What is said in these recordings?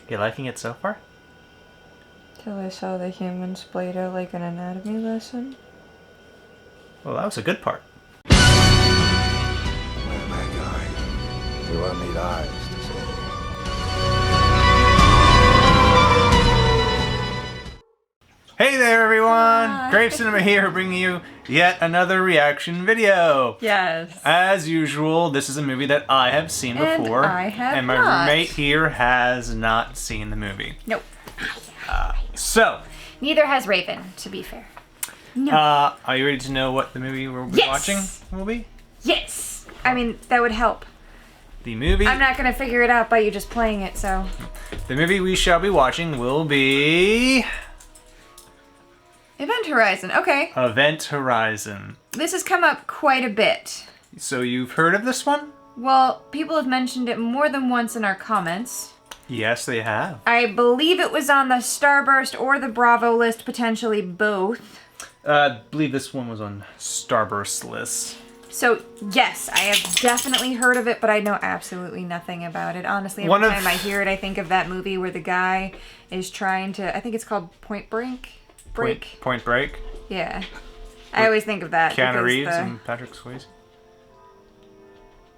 You liking it so far? Till I saw the humans played out like an anatomy lesson. Well, that was a good part. Where am I going? You won't need eyes to see. Hey there, everyone! Hi. Grave Cinema here, bringing you yet another reaction video. Yes. As usual, this is a movie that I have seen before. I have and my not. roommate here has not seen the movie. Nope. So, Neither has Raven, to be fair. No. are you ready to know what the movie we'll be Yes. watching will be? Yes! I mean, that would help. The movie... I'm not gonna figure it out by you just playing it, so... The movie we shall be watching will be... Event Horizon, okay. Event Horizon. This has come up quite a bit. So you've heard of this one? Well, people have mentioned it more than once in our comments. Yes, they have. I believe it was on the Starburst or the Bravo list, potentially both. I believe this one was on Starburst list. So, yes, I have definitely heard of it, but I know absolutely nothing about it. Honestly, every time I hear it, I think of that movie where the guy is trying to... I think it's called Point Break? Point Break? Yeah. I always think of that. Keanu because Reeves and Patrick Swayze.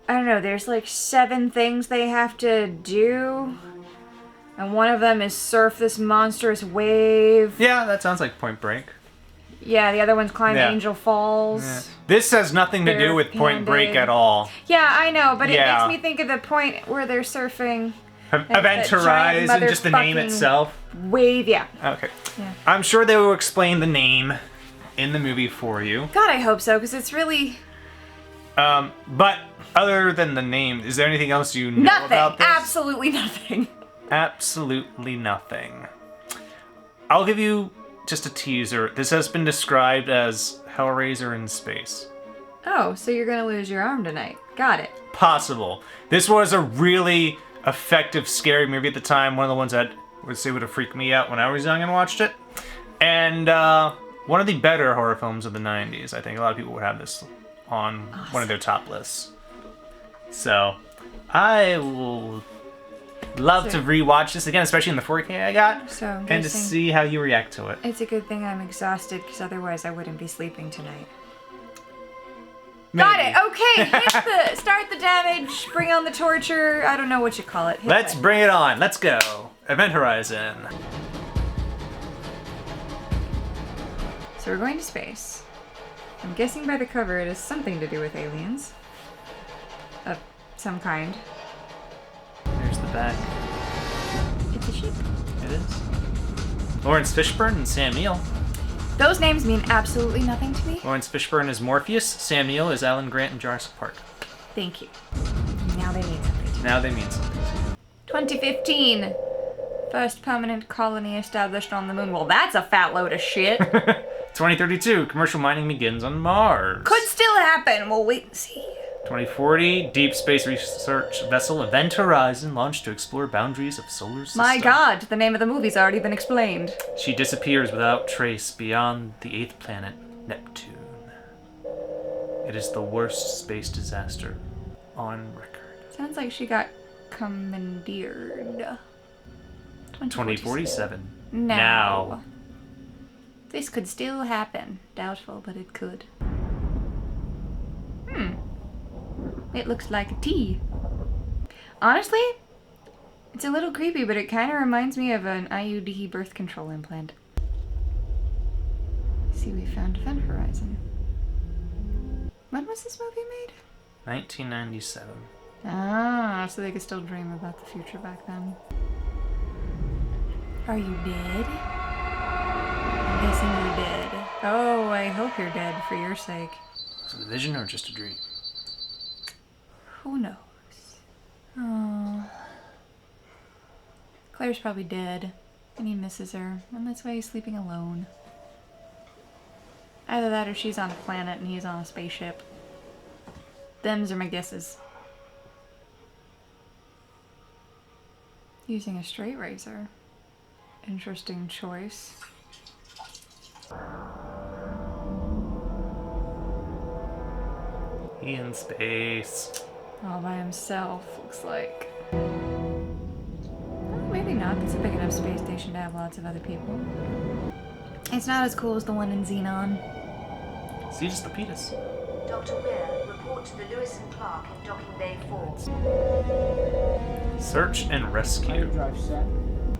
I don't know, there's like 7 things they have to do. And one of them is surf this monstrous wave. Yeah, that sounds like Point Break. Yeah, the other one's climb Yeah. Angel Falls. Yeah. This has nothing to do with Point Break Barehanded. at all. Yeah, I know, but it Yeah. makes me think of the point where they're surfing Event that giant Horizon, just the name motherfucking itself. wave. Yeah. Okay. Yeah. I'm sure they will explain the name in the movie for you. God, I hope so, because it's really... But other than the name, is there anything else you know Nothing. about this? Absolutely nothing. Absolutely nothing. I'll give you just a teaser. This has been described as Hellraiser in space. Oh, so you're gonna lose your arm tonight. Got it. Possible. This was a really effective, scary movie at the time. One of the ones that would say would have freaked me out when I was young and watched it. And one of the better horror films of the 90s. I think a lot of people would have this on one of their top lists. So I will love to rewatch this again, especially in the 4K I got, So I'm and to guessing see how you react to it. it's a good thing I'm exhausted, because otherwise I wouldn't be sleeping tonight. Maybe. Got it. Okay, start the damage, bring on the torture. I don't know what you call it. Hit Let's play. bring it on. Let's go. Event Horizon. So we're going to space. I'm guessing by the cover it has something to do with aliens. Of some kind. There's the back. It's a ship. It is. Lawrence Fishburne and Sam Neill. Those names mean absolutely nothing to me. Lawrence Fishburne is Morpheus. Sam Neill is Alan Grant in Jurassic Park. Thank you. Now they mean something to me. Now they mean something. 2015. First permanent colony established on the moon. Well, that's a fat load of shit. 2032, commercial mining begins on Mars. Could still happen. We'll wait and see. 2040, deep space research vessel Event Horizon launched to explore boundaries of solar system. My god, the name of the movie's already been explained. She disappears without trace beyond the 8th planet, Neptune. It is the worst space disaster on record. Sounds like she got commandeered. 2047. Now. This could still happen. Doubtful, but it could. It looks like a T. Honestly, it's a little creepy, but it kind of reminds me of an IUD birth control implant. See, we found Event Horizon. When was this movie made? 1997. Ah, so they could still dream about the future back then. Are you dead? I'm guessing you're dead. Oh, I hope you're dead for your sake. Was it a vision or just a dream? Who knows? Oh. Claire's probably dead, and he misses her, and that's why he's sleeping alone. Either that or she's on a planet and he's on a spaceship. Them's are my guesses. Using a straight razor. Interesting choice. He in space. All by himself, looks like. Oh, maybe not. That's a big enough space station to have lots of other people. It's not as cool as the one in Xenon. See, just the Petus. Dr. Weir, report to the Lewis and Clark in Docking Bay 4. Search and rescue.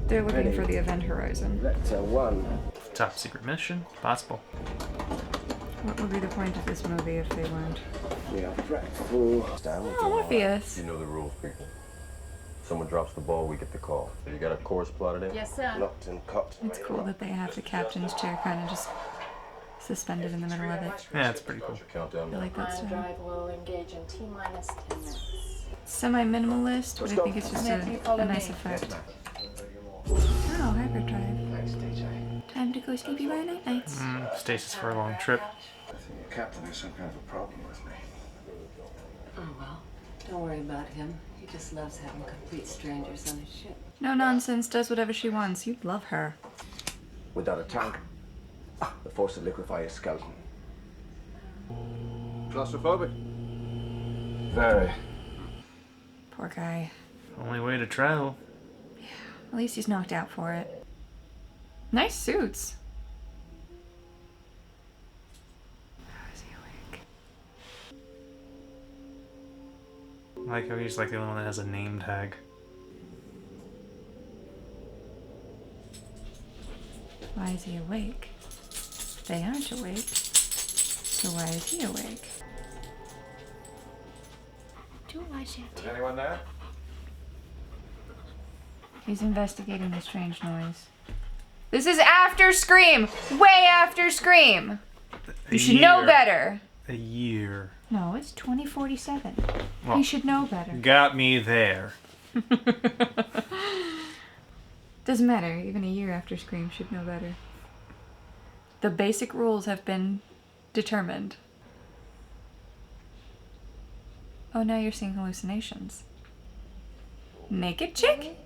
They're looking for the Event Horizon. Vector 1. Top secret mission. Possible. What would be the point of this movie if they weren't? We are threat full. Down with Oh, Morpheus. You know the rules, people. Someone drops the ball, we get the call. You got a course plotted in? Yes, sir. locked and cocked. It's cool that they have the captain's chair kind of just suspended in the middle of it. Yeah, it's pretty cool. Countdown. I like that Final style. drive will engage in T-minus 10 minutes. Semi-minimalist, but I think it's just a nice effect. Oh, hyperdrive. Thanks, DJ. Time to go sleepy by night nights. Stasis for a long trip. I think your captain has some kind of a problem with me. Oh, well, don't worry about him. He just loves having complete strangers on his ship. No nonsense, does whatever she wants. You'd love her. Without a tank, the force would liquefy his skeleton. Claustrophobic? Very. Poor guy. Only way to travel. At least he's knocked out for it. Nice suits. How is he awake? I like how he's like the only one that has a name tag. Why is he awake? They aren't awake. So why is he awake? Do watch it. Is anyone there? He's investigating the strange noise. This is after Scream! Way after Scream! You should know better. A year. No, it's 2047. Well, You should know better. Got me there. Doesn't matter. Even a year after Scream should know better. The basic rules have been determined. Oh, now you're seeing hallucinations. Naked chick?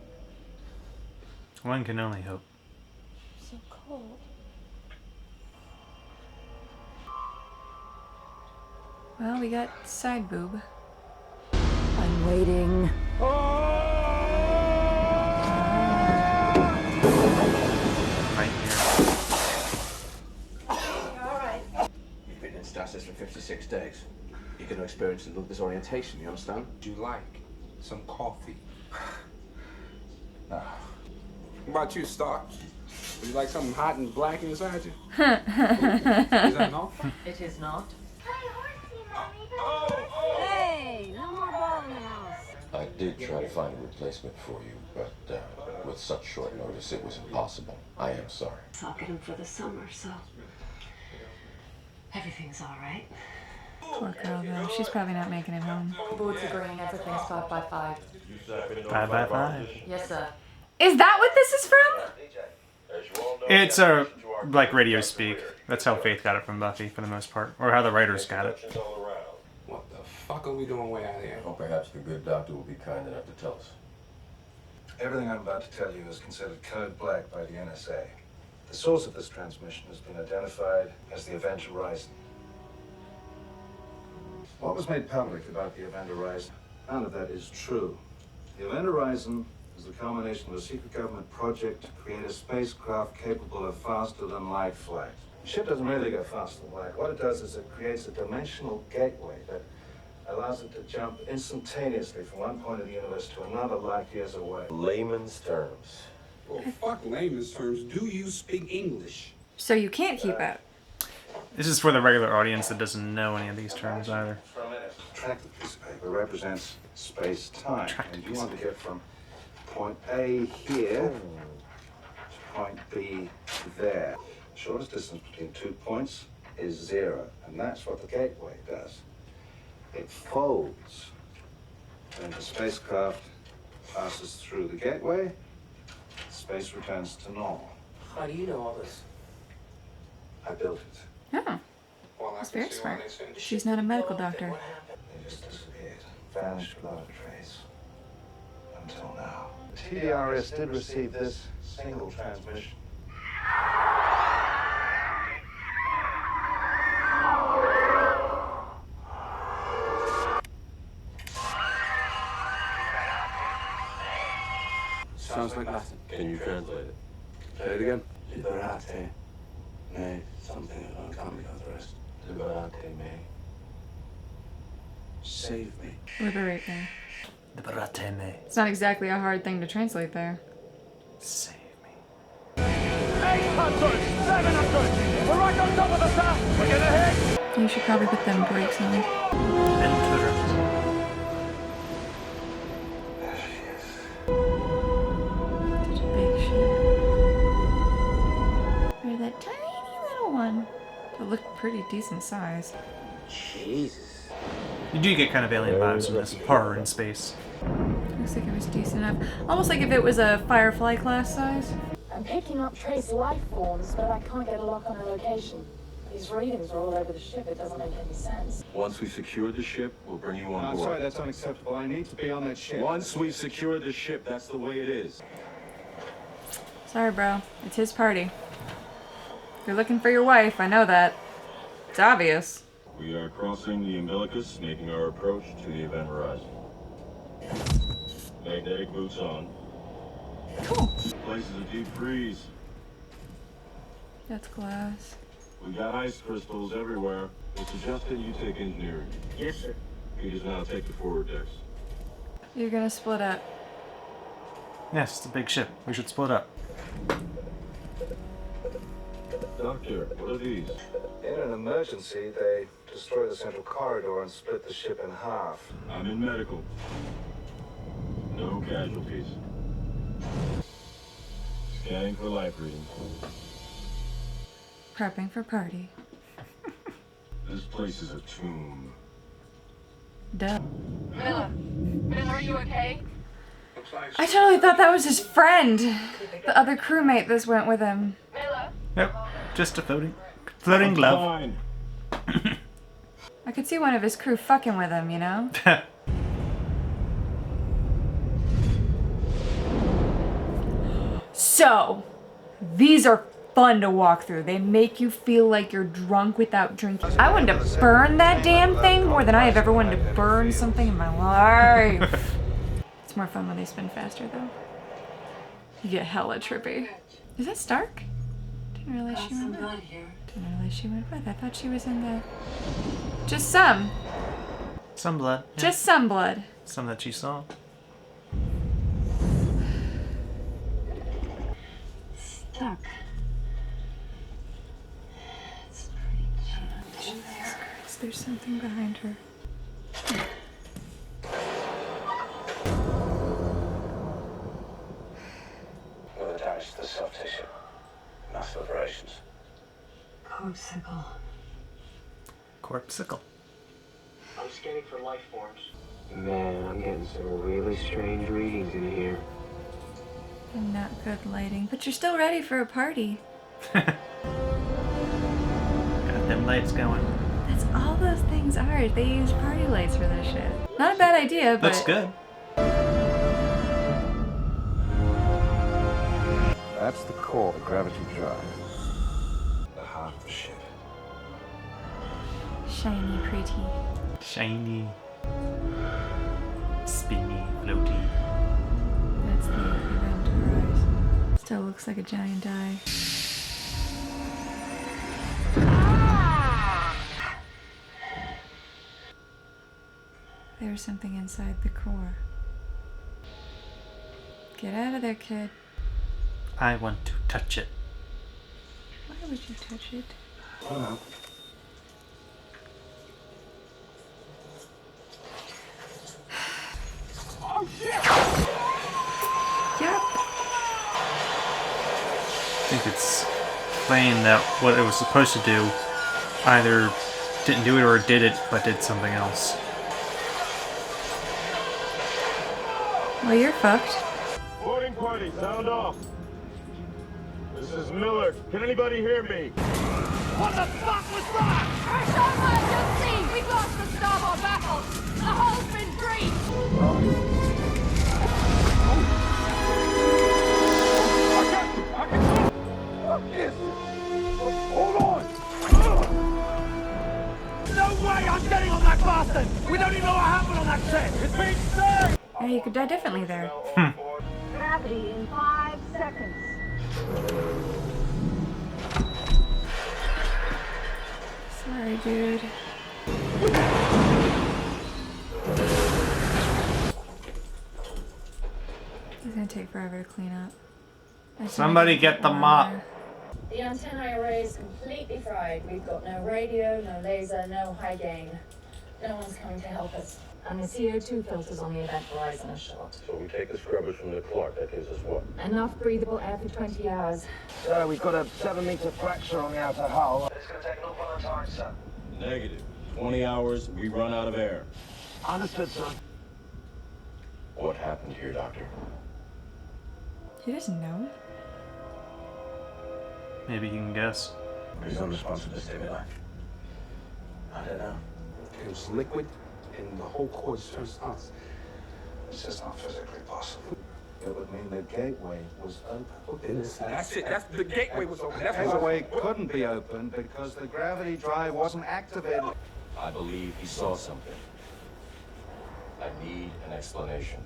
One can only hope. So cold. Well, we got side boob. I'm waiting. Nightmare. You've been in stasis for 56 days. You're going to experience a little disorientation, you understand? Do you like some coffee? No. What about you, Star? Would you like something hot and black inside you? Is that no? It is not. Hey, no more ball in the house. I did try to find a replacement for you, but with such short notice, it was impossible. I am sorry. I'll get him for the summer, so everything's all right. Poor girl, though. She's probably not making it home. Board's agreeing everything's 5 by 5. 5 by 5. Yes, sir. Is that what this is from? It's a like radio speak. That's how Faith got it from Buffy for the most part, or how the writers got it. What the fuck are we doing way out here? Or perhaps the good doctor will be kind enough to tell us. Everything I'm about to tell you is considered code black by the NSA. The source of this transmission has been identified as the Event Horizon. What was made public about the Event Horizon? None of that is true. The Event Horizon is the culmination of a secret government project to create a spacecraft capable of faster-than-light flight. The ship doesn't really go faster than light. What it does is it creates a dimensional gateway that allows it to jump instantaneously from one point of the universe to another light years away. Layman's terms. Well, fuck layman's terms. Do you speak English? So you can't keep up. This is for the regular audience that doesn't know any of these terms either. Attractive piece of paper represents space-time, and you want to get from point A here to point B there. The shortest distance between 2 points is 0, and that's what the gateway does. It folds. When the spacecraft passes through the gateway, space returns to normal. How do you know all this? I built it. Oh, Well, that's can very see why smart. they send She's not a medical doctor. They just disappeared, vanished without a trace. Until now. TDRS did receive this single transmission. Sounds like nothing. Can you translate it? Say it again. Liberate me. Something uncoming on the rest. Liberate me. Save me. Liberate me. Liberate me. It's not exactly a hard thing to translate there. Save me. 800! 700! We're right on top of the top! We're gonna hit! You should probably put them brakes on. Ventura. There she is. Such a big ship. Or that tiny little one. It looked pretty decent size. Jesus. You do get kind of alien vibes from this horror in space. Looks like it was decent enough. Almost like if it was a Firefly class size. I'm picking up trace life forms, but I can't get a lock on the location. These readings are all over the ship. It doesn't make any sense. Once we secure the ship, we'll bring you on I'm board. sorry, that's unacceptable. I need to be on that ship. Once we've secured the ship, that's the way it is. Sorry, bro. It's his party. You're looking for your wife. I know that. It's obvious. We are crossing the umbilicus, making our approach to the event horizon. Magnetic boots on. Cool. Place is a deep freeze. That's glass. We got ice crystals everywhere. It's suggested you take engineering. Yes, sir. You just now take the forward decks. You're gonna split up. Yes, it's a big ship. We should split up. Doctor, what are these? In an emergency, they destroy the central corridor and split the ship in half. I'm in medical. No casualties. Scanning for life readings. Prepping for party. This place is a tomb. Duh. Miller, are you okay? I totally thought that was his friend. The other crewmate that went with him. Miller? Yep, just a floating glove. Fine. I could see one of his crew fucking with him, you know? So, these are fun to walk through. They make you feel like you're drunk without drinking. I wanted to burn that damn thing more than I have ever wanted to burn something in my life. It's more fun when they spin faster, though. You get hella trippy. Is that Stark? Didn't realize she went with. Didn't realize she went with. I thought she was in the. Just some. Some blood. Yeah. Just some blood. Some that she saw. Stuck. It's pretty challenging. Jesus Christ, there's something behind her. With the damage to the soft tissue. Mass operations. Corpsicle. Corpsicle. I'm scanning for life forms. Man, I'm getting some really strange readings in here. And not good lighting. But you're still ready for a party. Got them lights going. That's all those things are. They use party lights for this shit. Not a bad idea, but... Looks good. That's the core of gravity drive. The heart of the ship. Shiny, pretty. Shiny. Spinny, floaty. That's the event horizon. Still looks like a giant eye. There's something inside the core. Get out of there, kid. I want to touch it. Why would you touch it? Well, Yep. I think it's plain that what it was supposed to do either didn't do it or did it, but did something else. Well, you're fucked. Boarding party, sound off. This is Miller. Can anybody hear me? What the fuck was that? Our starboard just seen! We've lost the starboard baffle! The hull's been breached! I can fuck this! Hold on! No way I'm getting on that bastard! We don't even know what happened on that set! It's been saved! Yeah, you could die differently there. Gravity in 5 seconds. Sorry, dude. It's gonna take forever to clean up. Somebody get the mop. The antennae array is completely fried. We've got no radio, no laser, no high gain. No one's coming to help us. And the CO2 filters on the event horizon are short. So we take the scrubbers from the Clark. That gives us what? Enough breathable air for 20 hours. Sir, we've got a 7-meter fracture on the outer hull. It's going to take an awful lot of time, sir. Negative. 20 hours, we run out of air. Understood, sir. What happened here, Doctor? He doesn't know. Maybe you can guess. Who's unresponsive to stimuli? I don't know. It was liquid, and the whole course turns us. It's just not physically possible. It would mean the gateway was open. That's it. That's the gateway was open. The That's what gateway couldn't be opened because the gravity drive wasn't activated. I believe he saw something. I need an explanation.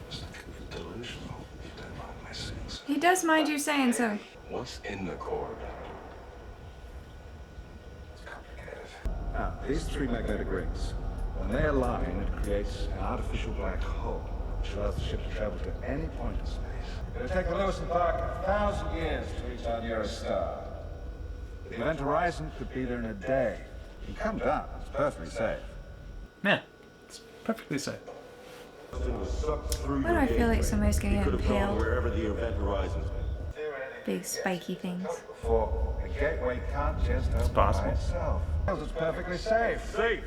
It's delusional, if you don't mind my saying so. He does mind you saying so. What's in the core, Doctor? It's complicated. Now, these three magnetic rings, when they align, it creates an artificial black hole, which allows the ship to travel to any point in space. It'll take the Lewis and Clark 1,000 years to reach our nearest star. The event horizon could be there in a day. You can come down. It's perfectly safe. Yeah, it's perfectly safe. Why do I feel like somebody's gonna get impaled? Wherever the event horizon's been. Big spiky things. For the gateway can't just open possible. by itself. It's perfectly safe. Safe!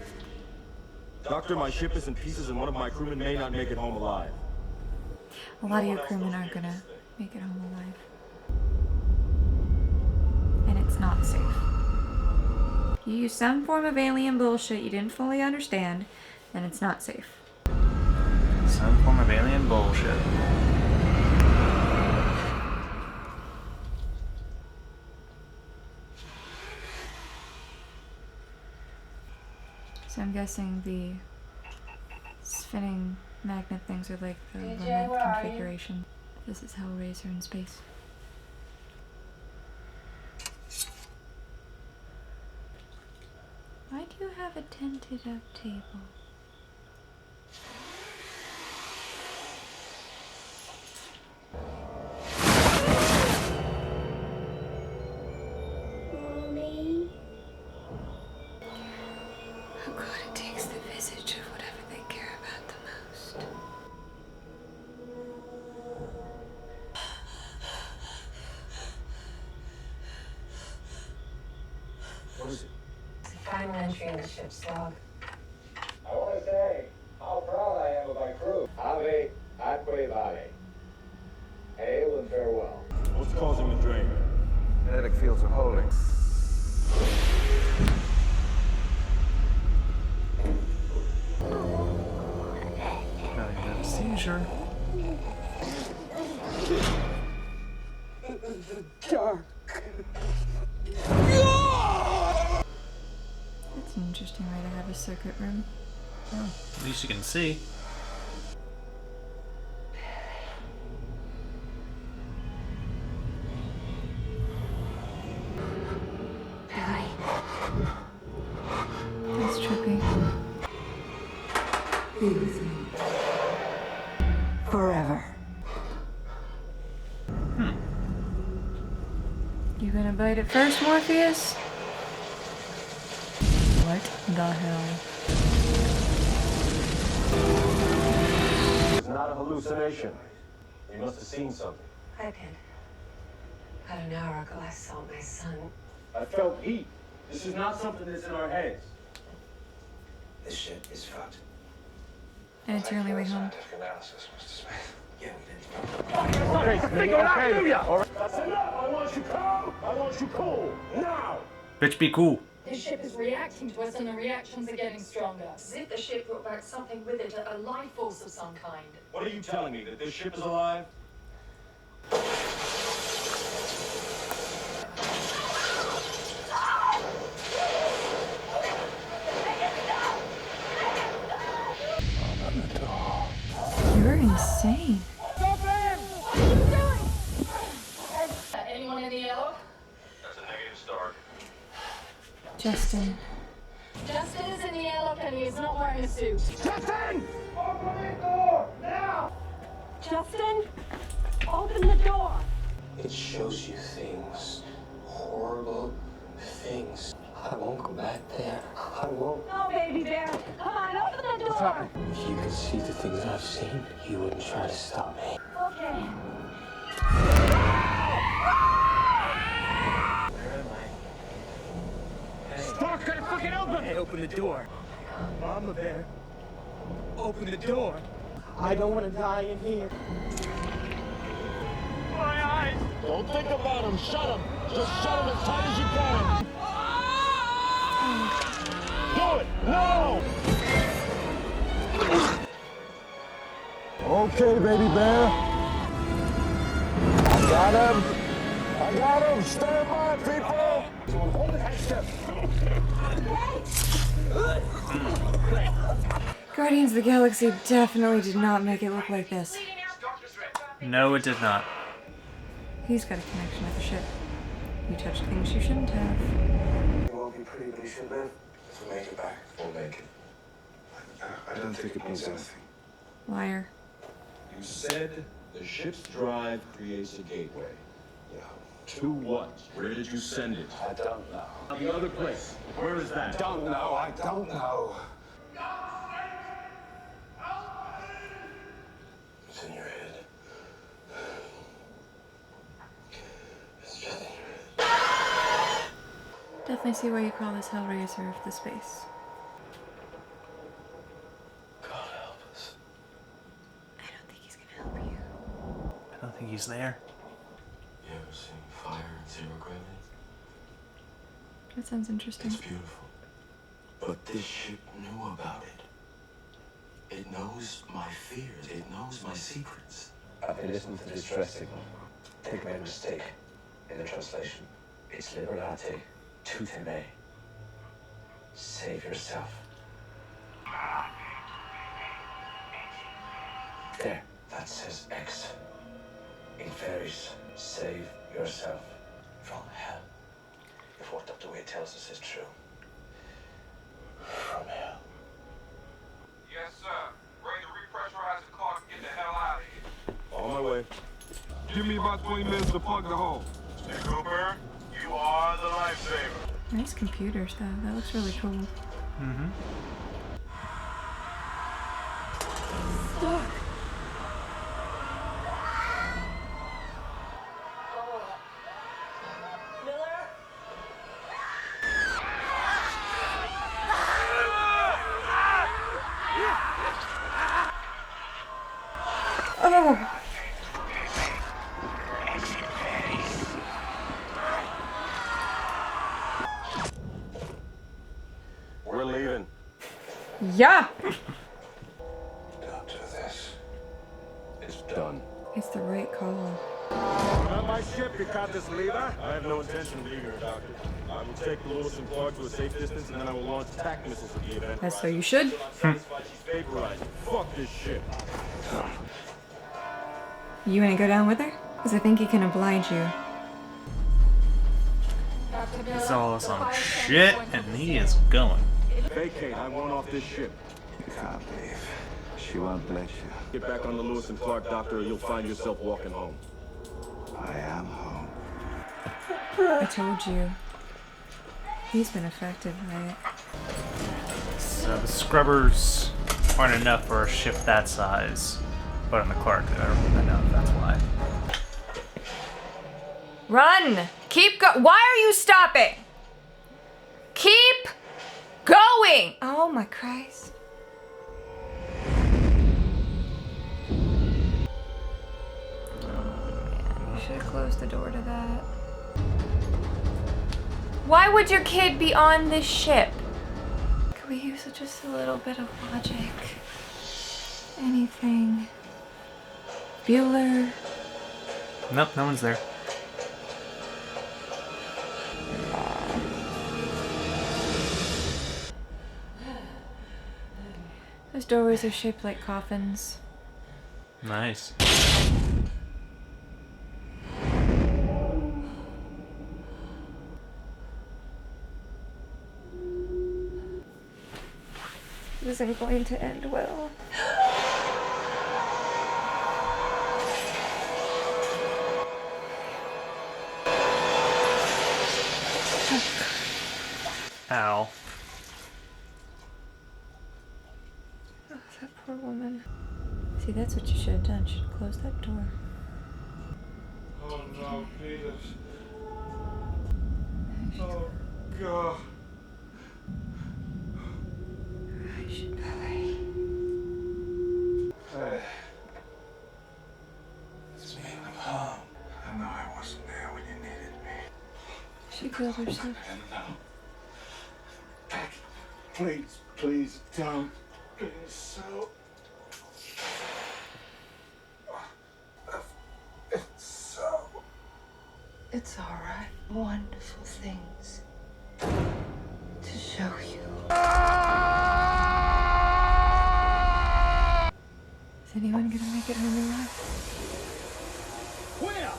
Doctor, my ship is in pieces and one of my crewmen may not make it home alive. A lot of your crewmen aren't gonna make it home alive. And it's not safe. You use some form of alien bullshit you didn't fully understand, and it's not safe. Some form of alien bullshit. So I'm guessing the spinning magnet things are like the DJ, remote where are you? configuration. This is Hellraiser in space. Why do you have a tented up table? Mommy. Oh god, it takes the visage of whatever they care about the most. What is it? It's a final entry in the ship's log. I want to say how proud I am of my crew. Ave atque vale. Hail and farewell. What's causing the drain? Magnetic fields are holding. Now you have a seizure. That's an interesting way to have a circuit room. At least you can see. That's trippy. Be with me. Forever. You gonna bite it first, Morpheus? What the hell? It's not a hallucination. You must have seen something. I did. About an hour ago, I saw my son. I felt heat. This is not something that's in our heads. This shit is fucked. And it's your only way home. Scientific analysis, Mr. Smith. Yeah, we did. That's enough! I want you calm! I want you cool! Now! Bitch, be cool. This ship is reacting to us and the reactions are getting stronger. As if the ship brought back something with it, a life force of some kind. What are you telling me? That this ship is alive? You're insane. Stop him! What are you doing? Justin. Justin is in the airlock and he is not wearing a suit. Justin! Open the door! Now! Justin, open the door. It shows you things. Horrible things. I won't go back there. I won't. No, baby bear. Come on, open the door. If you could see the things I've seen, you wouldn't try to stop me. Okay. Stark, gotta fucking open! Hey, open the door. Mama Bear, open the door. I don't want to die in here. My eyes! Don't think about him. Shut him. Just shut him as tight as you can. Do it! No! Okay, baby bear. I got him. I got him. Stand by, people. Hold it, Hester. Guardians of the Galaxy definitely did not make it look like this. No, it did not. He's got a connection with the ship. You touched things you shouldn't have. You won't be pretty, but you should live. If we make it back, we'll make it. I don't think it means anything. Liar. You said the ship's drive creates a gateway. Yeah. To what? Where did you send it? I don't know. The other place. Where is that? Don't know. I don't know. It's in your head. It's just in your head. Definitely see why you call this Hellraiser of the space. God help us. I don't think he's gonna help you. I don't think he's there. You ever seen fire and zero gravity? That sounds interesting. It's beautiful. But this ship knew about it. It knows my fears. It knows my secrets. I've been listening to the distress signal. I think I made a mistake in the translation. It's liberate, tute me. Save yourself. There, that says X. In fairies, save yourself from hell. If what Dr. Wade tells us is true. From hell. Yes, sir. Ready to repressurize the car and get the hell out of here. On my way. Give me about 20 minutes to plug the hole. Hey, Cooper, you are the lifesaver. Nice computers, though. That looks really cool. Mm-hmm. Oh! We're leaving. Yeah! Don't do this. It's done. It's the right call. On my ship, you caught this lever? I have no intention of leaving her, Doctor. I will take the Lewis and Clark to a safe distance, and then I will launch attack missiles at the event. As so you should. I'm satisfied she's vaporized. Fuck this shit. You wanna go down with her? Because I think he can oblige you. He's all some shit, and he is going. Vacate. I want off this ship. You can't leave. She won't let you. Get back on the Lewis and Clark, Doctor, or you'll find yourself walking home. I am home. I told you. He's been affected by it. So the scrubbers aren't enough for a ship that size. But on the Clark, they're enough, that's why. Run! Keep go- Why are you stopping? Keep going! Oh my Christ. You should have closed the door to that. Why would your kid be on this ship? Could we use just a little bit of logic? Anything. Bueller. Nope, no one's there. Those doorways are shaped like coffins. Nice. isn't going to end well. Ow. Oh, that poor woman. See, that's what you should have done. Should have closed that door. Oh no, Peters. Oh God. I should hurry. Hey. It's me, I'm home. I know I wasn't there when you needed me. She killed herself. And now. Beck, please, please don't be so. It's so. It's all right. Wonderful things to show you. Is anyone gonna make it home alive? Where?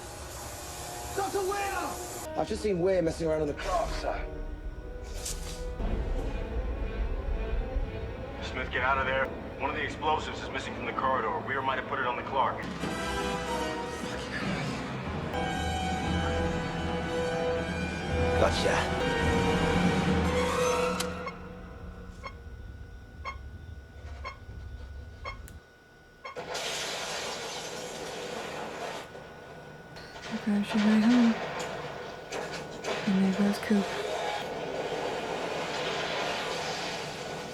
Dr. Where? I've just seen Ware messing around on the clock, sir. Smith, get out of there. One of the explosives is missing from the corridor. Weir might have put it on the Clark. Gotcha. There goes your way home. And there goes Coop.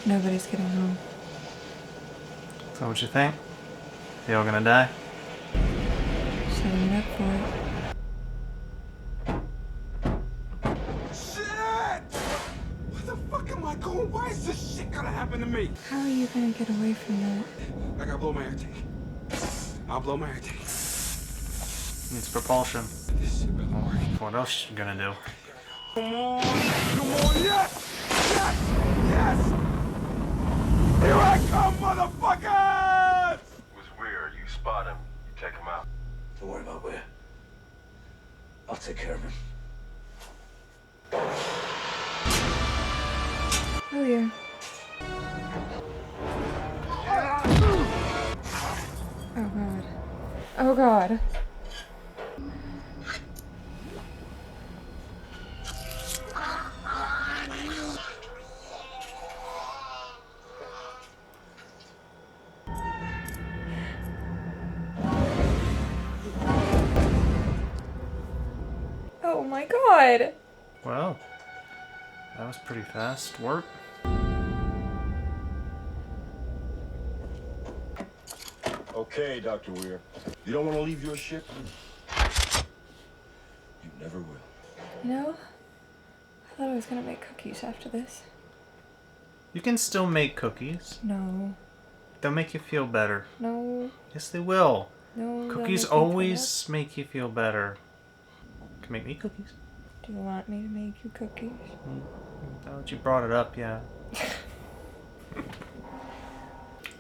Nobody's getting home. So what you think? They all gonna die? Setting it up for it. Shit! What the fuck am I going? Why is this shit gonna happen to me? How are you gonna get away from that? I gotta blow my air tank. I'll blow my air tank. Needs propulsion. This shit better work. What else you gonna do? Come on! Come on! Yes! Yes! Yes! Here I come, motherfuckers! With Weir, you spot him, you take him out. Don't worry about Ware. I'll take care of him. Oh yeah. Oh god. Oh god. Oh my god. Well, that was pretty fast work. Okay, Dr. Weir. You don't want to leave your ship? You never will. You know, I thought I was gonna make cookies after this. You can still make cookies. No. They'll make you feel better. No. Yes, they will. No. Cookies don't make me always make you feel better. You can make me cookies. Do you want me to make you cookies? Now that you brought it up, yeah.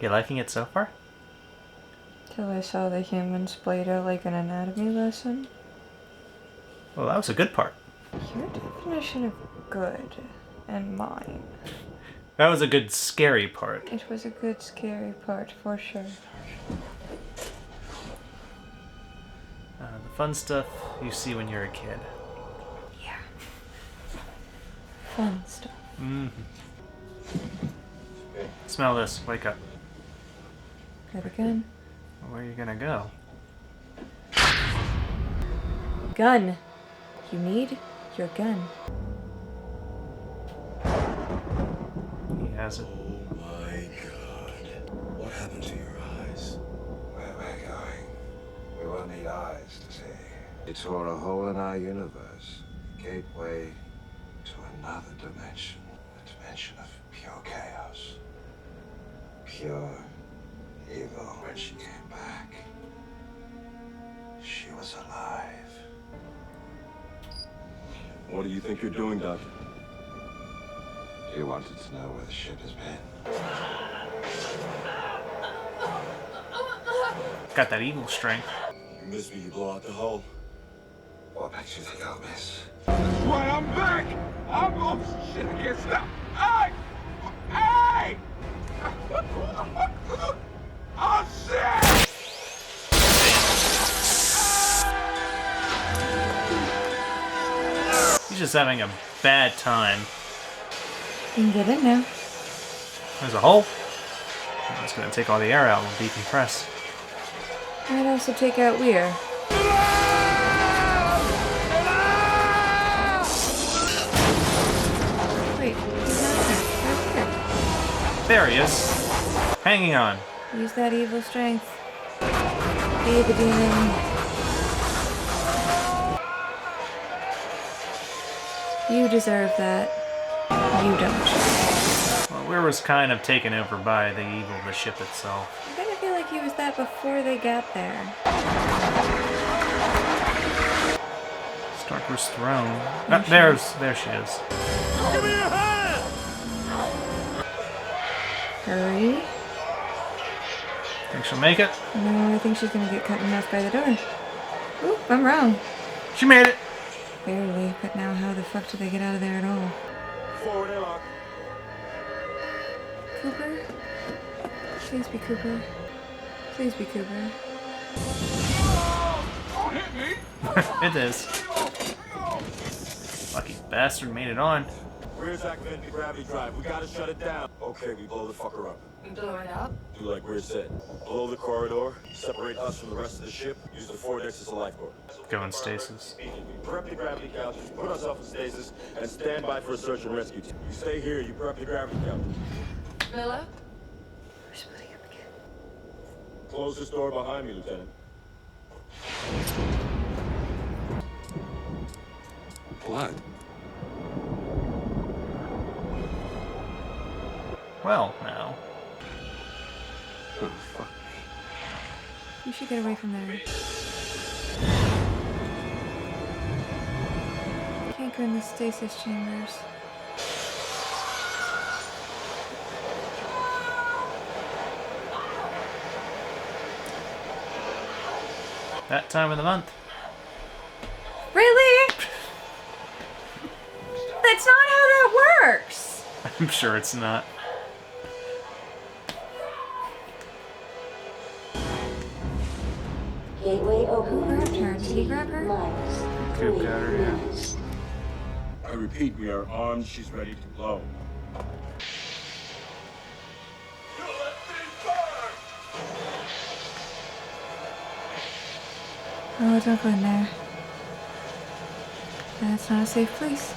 You liking it so far? Till I saw the humans played out like an anatomy lesson. Well, that was a good part. Your definition of good and mine. That was a good scary part. It was a good scary part for sure. The fun stuff you see when you're a kid. Yeah. Fun stuff. Mm-hmm. Smell this. Wake up. Got a gun. Where are you gonna go? Gun. You need your gun. He has it. Oh my God. What happened to your eyes? Where we're going, we won't need eyes to see. It tore a hole in our universe, a gateway to another dimension, a dimension of pure chaos, pure evil. When she came back, she was alive. What do you think you're doing, Doctor? You wanted to know where the ship has been. Got that evil strength. You miss me, you blow out the hull. What makes you think I'll miss? That's right, I'm back! Oh shit, I can't stop! Hey! Hey! just having a bad time. You can get in now. There's a hole. I'm just gonna take all the air out and decompress. I'd also take out Weir. Wait, he's not there. Where's Weir? There he is. Hanging on. Use that evil strength. Be the demon. You deserve that. You don't. Well, Weir was kind of taken over by the evil of the ship itself. I kind of feel like he was that before they got there. Starker's throne. There she is. Give me your hand! Hurry. Think she'll make it? No, I think she's gonna get cut in half by the door. Oop, I'm wrong. She made it! Barely, but now how the fuck do they get out of there at all? Forward airlock. Cooper? Please be Cooper. Please be Cooper. Don't hit me! It is. Lucky bastard made it on. Rear's activating the gravity drive. We gotta shut it down. Okay, we blow the fucker up. You blow it up? Do like Rear said. Blow the corridor, separate us from the rest of the ship, use the foredecks as a lifeboat. Go in stasis. Prep the gravity couches, put ourselves in stasis, and stand by for a search and rescue team. You stay here, you prep the gravity couches. Miller? We're splitting up again. Close this door behind me, Lieutenant. Blood. Well, now. Oh, fuck. You should get away from there. Can't go in the stasis chambers. That time of the month. Really? That's not how that works! I'm sure it's not. Gateway Who open. grabbed her? Did he grab her? Coop got her, yeah. I repeat, we are armed, she's ready to blow. Oh, don't go in there. That's not a safe place.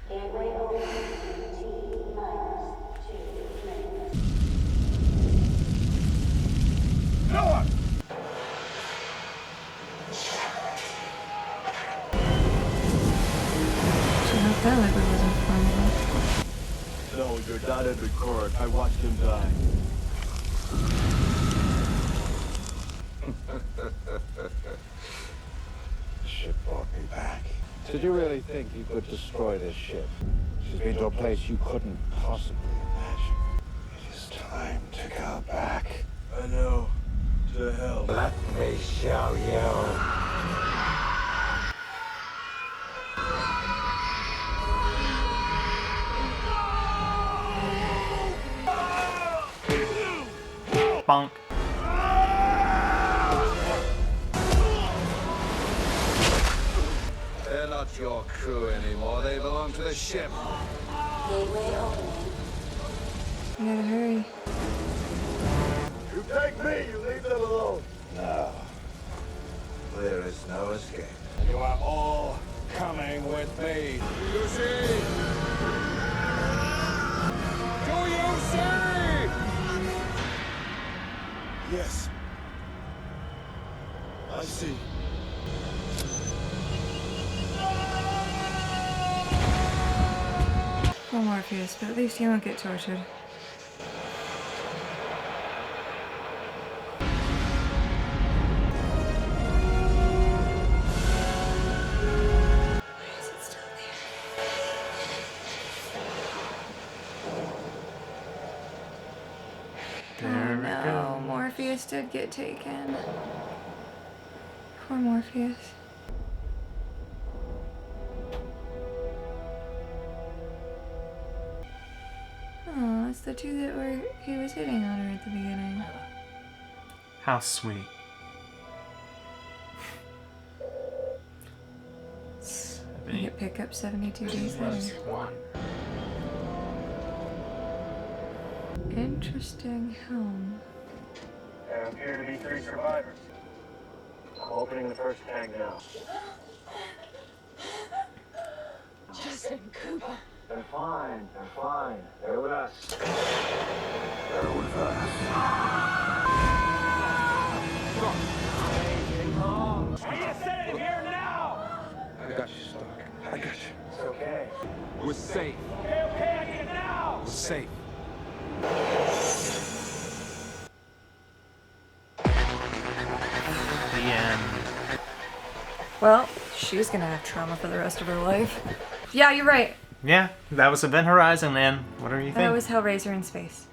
Gateway open. T-2 minutes. Noah! Should hope that liquid wasn't flammable. No, you're not Edward Cord. I watched him die. The ship brought me back. Did you really think you could destroy this ship? She's been to a place you couldn't possibly imagine. It is time to go back. I know. To hell. Let me show you. Bonk. They're not your crew anymore. They belong to the ship. Gateway opening. You gotta hurry. You take me, you leave them alone. No. There is no escape. You are all coming with me. You see? Do you see? Yes. I see. Poor Morpheus, but at least he won't get tortured. Why is it still there? There Oh we no, go. Morpheus did get taken. Poor Morpheus. Oh, it's the two that he was hitting on her at the beginning. How sweet. it pick up 72 days later? Interesting helm. There appear to be 3 survivors. I'm opening the first tank now. Justin Cooper. They're fine. They're fine. They're with us. They're with us. We need a sedative here now! I got you, Stark. I got you. It's okay. We're safe. Okay, I need it now! We're safe. The end. Well, she's gonna have trauma for the rest of her life. Yeah, you're right. Yeah, that was Event Horizon, man. What do you think? That was Hellraiser in space.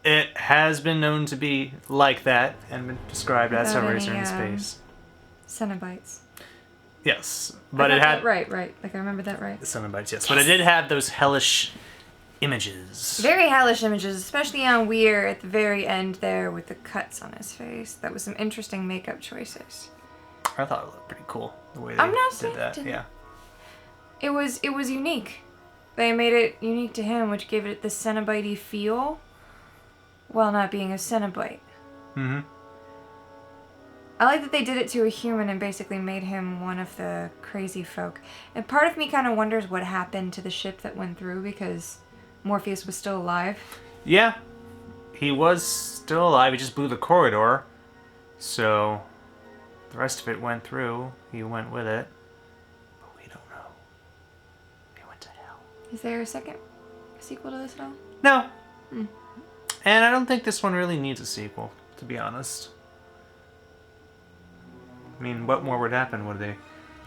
It has been known to be like that and been described as Without Hellraiser any, in space. Cenobites. Yes, I but got it had that right. Like I remember that right. Cenobites, yes, but it did have those hellish images. Very hellish images, especially on Weir at the very end there with the cuts on his face. That was some interesting makeup choices. I thought it looked pretty cool the way I'm they not did saying that. it didn't. Yeah. It was unique. They made it unique to him, which gave it the Cenobite-y feel, while not being a Cenobite. Mm-hmm. I like that they did it to a human and basically made him one of the crazy folk. And part of me kind of wonders what happened to the ship that went through because Morpheus was still alive. Yeah, he was still alive. He just blew the corridor, so the rest of it went through. He went with it, but we don't know. He went to hell. Is there a second sequel to this at all? No. And I don't think this one really needs a sequel, to be honest. I mean, what more would happen? Would the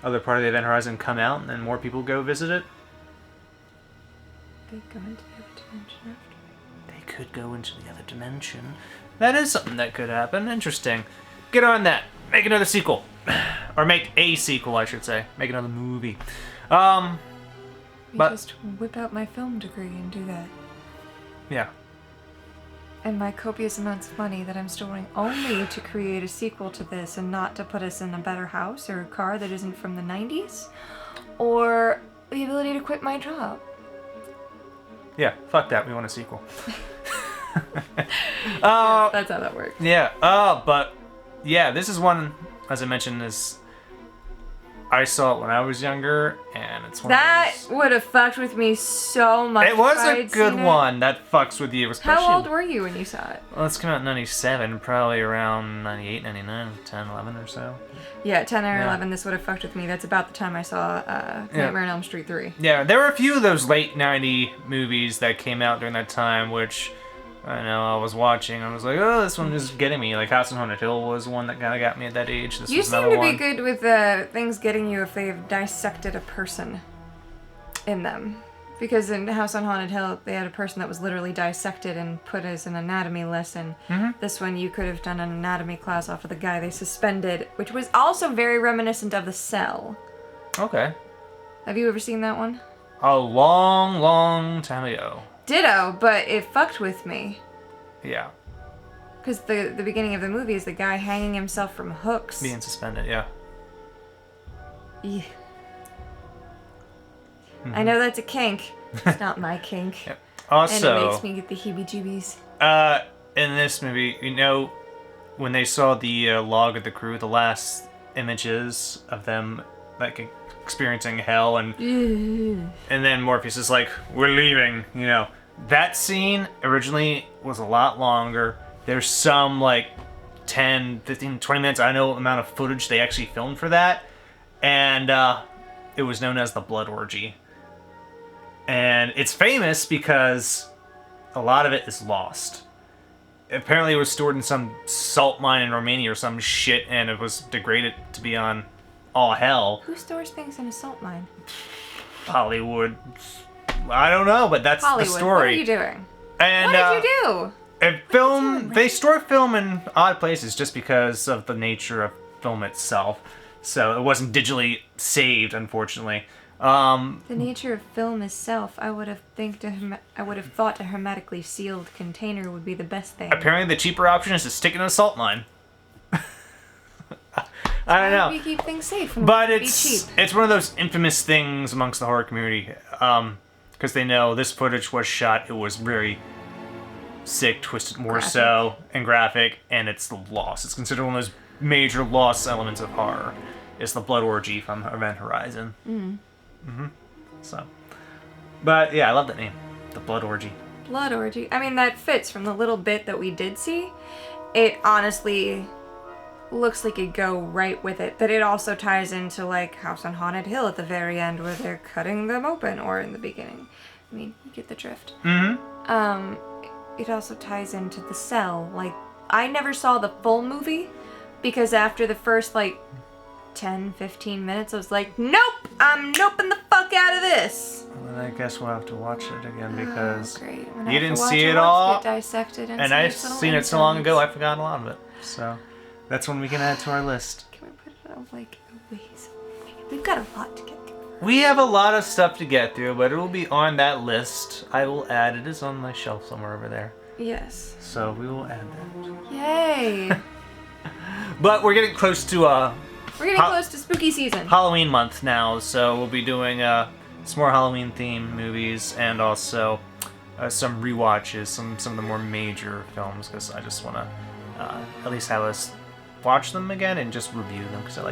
other part of the Event Horizon come out and then more people go visit it? They go into the other dimension after. They could go into the other dimension. That is something that could happen. Interesting. Get on that. Make another sequel. Or make a sequel, I should say. Make another movie. But Just whip out my film degree and do that. yeah. And my copious amounts of money that I'm storing only to create a sequel to this and not to put us in a better house or a car that isn't from the 90s. Or the ability to quit my job. Yeah, fuck that. We want a sequel. Yes, that's how that works. Yeah. But yeah, this is one, as I mentioned, is I saw it when I was younger, and it's one That of would have fucked with me so much. those... It was if a I'd good seen it. one that fucks with you, especially... How old were you when you saw it? Well, it's come out in 97, probably around 98, 99, 10, 11 or so. Yeah, 10 or Yeah. 11, this would have fucked with me. That's about the time I saw Nightmare on Elm Street 3. Yeah, there were a few of those late 90 movies that came out during that time, which I know I was watching. I was like, oh, this one is getting me. Like House on Haunted Hill was one that kind of got me at that age. This You was seem another to one. be good with things getting you if they've dissected a person in them. Because in House on Haunted Hill, they had a person that was literally dissected and put as an anatomy lesson. Mhm. This one, you could have done an anatomy class off of the guy they suspended, which was also very reminiscent of The Cell. Okay. Have you ever seen that one? A long, long time ago. Ditto, but it fucked with me. Yeah. Because the beginning of the movie is the guy hanging himself from hooks. Being suspended, yeah. Yeah. I know that's a kink. It's not my kink. Yep. And Also, it makes me get the heebie-jeebies. in this movie, you know, when they saw the log of the crew, the last images of them like experiencing hell, and then Morpheus is like, "We're leaving," you know. That scene originally was a lot longer. There's some like 10, 15, 20 minutes, I know amount of footage they actually filmed for that. And it was known as the Blood Orgy. And it's famous because a lot of it is lost. Apparently it was stored in some salt mine in Romania or some shit, and it was degraded to be on all hell. Who stores things in a salt mine? Hollywood. I don't know, but that's Hollywood. the story. What are you doing? And, what did you do? They store film in odd places just because of the nature of film itself. So it wasn't digitally saved, unfortunately. The nature of film itself, I would have thought a hermetically sealed container would be the best thing. Apparently the cheaper option is to stick it in a salt mine. I don't know. We keep things safe. And But be it's cheap. it's one of those infamous things amongst the horror community, because they know this footage was shot. It was very sick, twisted, more Graphic. so, and graphic, and it's the loss. It's considered one of those major lost elements of horror. It's the blood orgy from Event Horizon. So, but yeah, I love that name, the blood orgy. Blood orgy. I mean, that fits from the little bit that we did see. It honestly looks like it'd go right with it. But it also ties into like House on Haunted Hill at the very end where they're cutting them open, or in the beginning. I mean, you get the drift. It also ties into The Cell. Like, I never saw the full movie because after the first like 10, 15 minutes, I was like, nope, I'm noping the fuck out of this. Well, then I guess we'll have to watch it again because Great. When I you have to didn't watch see it watch all, Get dissected and and see I've its little seen it so long ago, insides. I forgot a lot of it. So that's one we can add to our list. Can we put it on like a ways? We've got a lot to get through. We have a lot of stuff to get through, but it will be on that list. I will add it. It's on my shelf somewhere over there. Yes. So we will add that. Yay! But we're getting close to We're getting close to spooky season. Halloween month now, so we'll be doing some more Halloween themed movies and also some rewatches, some of the more major films, because I just want to at least have us watch them again and just review them, because I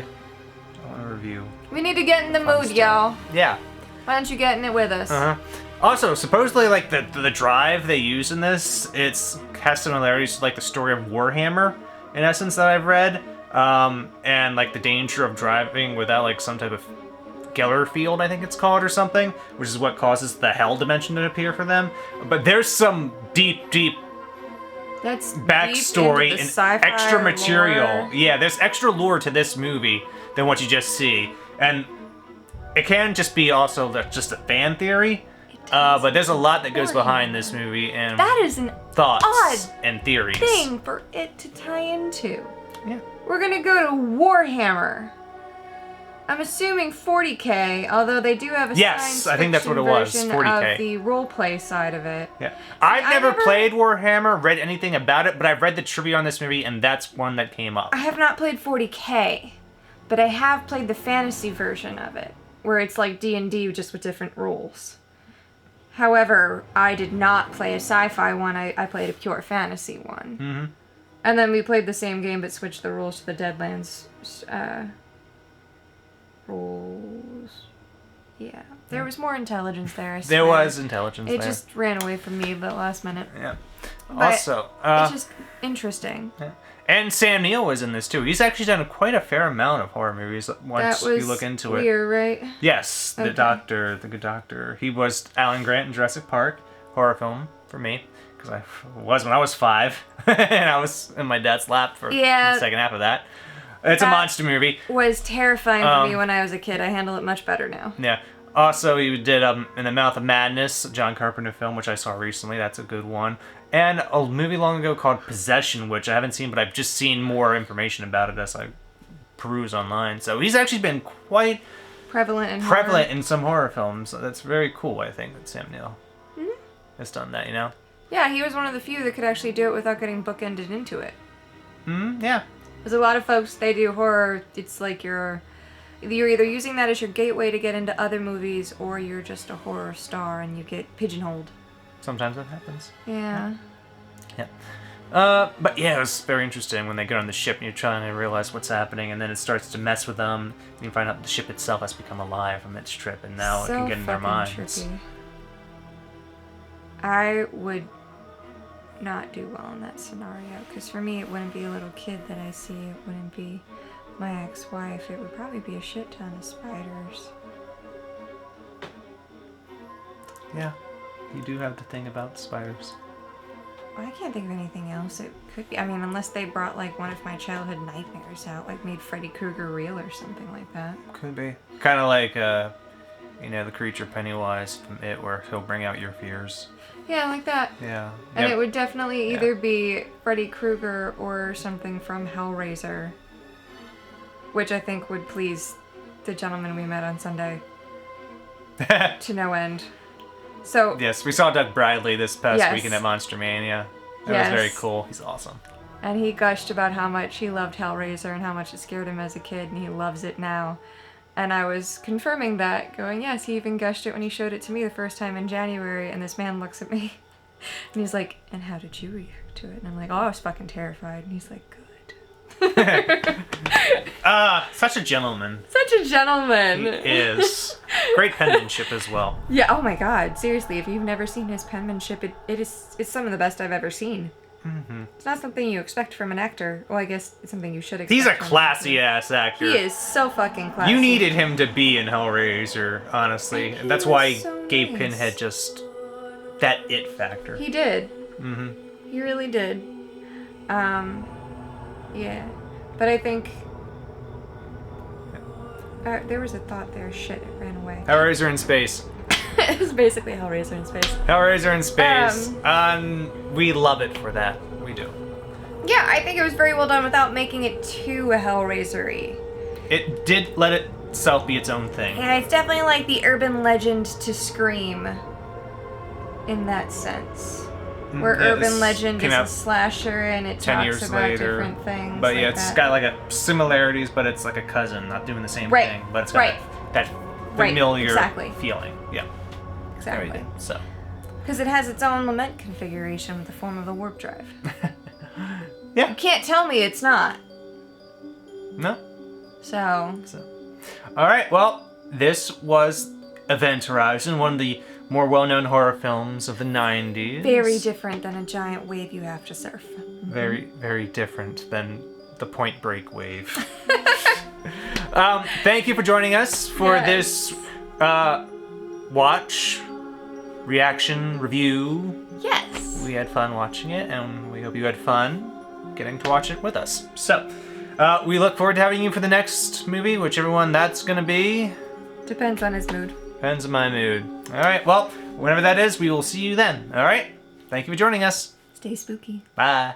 want to review. We need to get in the fun mood, stuff. y'all. Yeah. Why don't you get in it with us? Also, supposedly, like the drive they use in this, has similarities to like the story of Warhammer, in essence, that I've read, and like the danger of driving without like some type of Geller field, I think it's called, or something, which is what causes the hell dimension to appear for them. But there's some deep That's backstory deep into the and sci-fi extra material. lore. Yeah, there's extra lore to this movie than what you just see, and it can just be also just a fan theory. But there's a lot that goes behind this movie and That is an thoughts odd and theories. thing for it to tie into. Yeah. We're gonna go to Warhammer. I'm assuming 40K, although they do have a Yes, science I think that's fiction what it was, version 40K. of the roleplay side of it. Yeah. I've I never never- played Warhammer, read anything about it, but I've read the trivia on this movie, and that's one that came up. I have not played 40K, but I have played the fantasy version of it, where it's like D&D just with different rules. However, I did not play a sci-fi one, I played a pure fantasy one. Mm-hmm. And then we played the same game but switched the rules to the Deadlands rules. Yeah. There was more intelligence there, I swear. There was intelligence It there. just ran away from me at the last minute. Yeah. But Also, it's just interesting. yeah. And Sam Neill was in this too. He's actually done quite a fair amount of horror movies once That was you look into it. weird, right? Yes, the Okay. Doctor, the Good Doctor. He was Alan Grant in Jurassic Park, horror film for me, because I was when I was 5, and I was in my dad's lap for Yeah. the second half of that. It's a That monster movie. Was terrifying for me when I was a kid. I handle it much better now. Yeah. Also, he did In the Mouth of Madness, a John Carpenter film, which I saw recently. That's a good one. And a movie long ago called Possession, which I haven't seen, but I've just seen more information about it as I peruse online. So he's actually been quite Prevalent in prevalent horror. in some horror films. That's very cool, I think, that Sam Neill has done that, you know? Yeah, he was one of the few that could actually do it without getting bookended into it. Yeah. There's a lot of folks, they do horror, it's like you're either using that as your gateway to get into other movies, or you're just a horror star and you get pigeonholed. Sometimes that happens. Yeah. Yeah. But yeah, it was very interesting when they get on the ship and you're trying to realize what's happening, and then it starts to mess with them, and you find out the ship itself has become alive from its trip, and now So it can get in their fucking minds. trippy. I would not do well in that scenario, because for me it wouldn't be a little kid that I see, it wouldn't be my ex-wife, it would probably be a shit ton of spiders. Yeah, you do have to think about spiders. Well, I can't think of anything else it could be. I mean, unless they brought like one of my childhood nightmares out, like made Freddy Krueger real or something like that. Could be. Kind of like, the creature Pennywise from It, where he'll bring out your fears. Yeah, like that. Yeah. And Yep. it would definitely either be Freddy Krueger or something from Hellraiser, which I think would please the gentleman we met on Sunday to no end. So Yes, we saw Doug Bradley this past Yes. weekend at Monster Mania. That Yes. was very cool. He's awesome. And he gushed about how much he loved Hellraiser and how much it scared him as a kid, and he loves it now. And I was confirming that, going, yes, he even gushed it when he showed it to me the first time in January, and this man looks at me, and he's like, and how did you react to it? And I'm like, oh, I was fucking terrified. And he's like, good. Such a gentleman. Such a gentleman. He is. Great penmanship as well. Yeah, oh my god, seriously, if you've never seen his penmanship, it's some of the best I've ever seen. Mm-hmm. It's not something you expect from an actor. Well, I guess it's something you should expect. He's a from classy-ass actor. He is so fucking classy. You needed him to be in Hellraiser, honestly. And that's why he gave nice. Pinhead just that it factor. He did. Mm-hmm. He really did. Yeah. But I think... there was a thought there. Shit, it ran away. Hellraiser in space. It was basically Hellraiser in space. Hellraiser in space. We love it for that. We do. Yeah, I think it was very well done without making it too Hellraiser-y. It did let itself be its own thing. Yeah, it's definitely like the urban legend to Scream. In that sense. Where urban legend is a slasher and it 10 talks years about later, different things. but like yeah, it's that. got like a similarities, but it's like a cousin, not doing the same Right, thing. But it's got right. that Right, familiar exactly. feeling. Yeah. Exactly. Very good. So. Because it has its own lament configuration with the form of the warp drive. Yeah. You can't tell me it's not. No. So. All right. Well, this was Event Horizon, one of the more well-known horror films of the 90s. Very different than a giant wave you have to surf. Very, very different than the Point Break wave. Thank you for joining us for this watch, reaction, review. Yes. We had fun watching it, and we hope you had fun getting to watch it with us. So, we look forward to having you for the next movie, whichever one that's going to be. Depends on his mood. Depends on my mood. All right, well, whenever that is, we will see you then. All right? Thank you for joining us. Stay spooky. Bye.